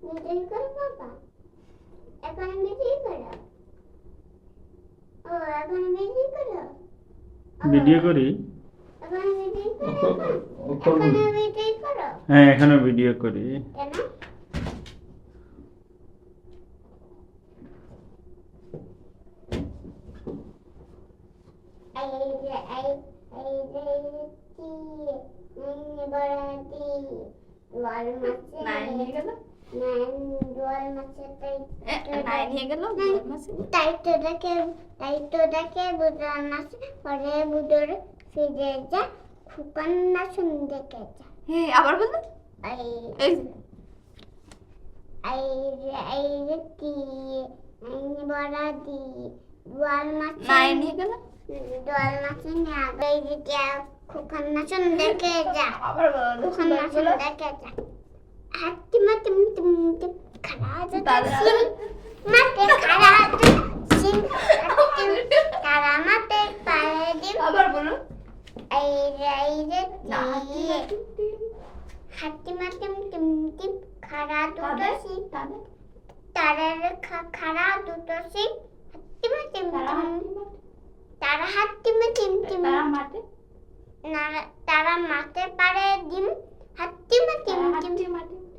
Video করো বাবা, এখন ভিডিও করো। ও এখন ভিডিও করো, ভিডিও করি। এখন ভিডিও করো, এখন ভিডিও করো। হ্যাঁ এখনো ভিডিও করি। কেন? এই যে টি বড়াটি ওয়াল মাছে নাইন হয়ে গেল ওয়াল মাছে নাইন হয়ে গেল মাসে তাই তো দেখে বুড়ার মাছ পরে বুড়োর ফিরে যা খুকন না শুন দেখে যা। হ্যাঁ আবার বলো এই এই এই যে টি বড়াটি ওয়াল মাছে নাইন হয়ে গেল দোয়াল মাছে নিয়ে এই যে খুকন না শুন দেখে যা। আবার বলো খুকন না শুন দেখে যা। হাতি মাতি মুতি খাড়া যা মাতে খাড়া সিং খাড়া মাতে পায়ে দিম। আবার বলো এই যে না হাতি মাতি মুতি খাড়া দুটো সিং তাদের তারার খাড়া দুটো সিং হাতি মাতি তারা হাতি মাতি তারা মাঠে তারা মাতে পারে ডিম হাতি মাতি হাঁটতে মাঠে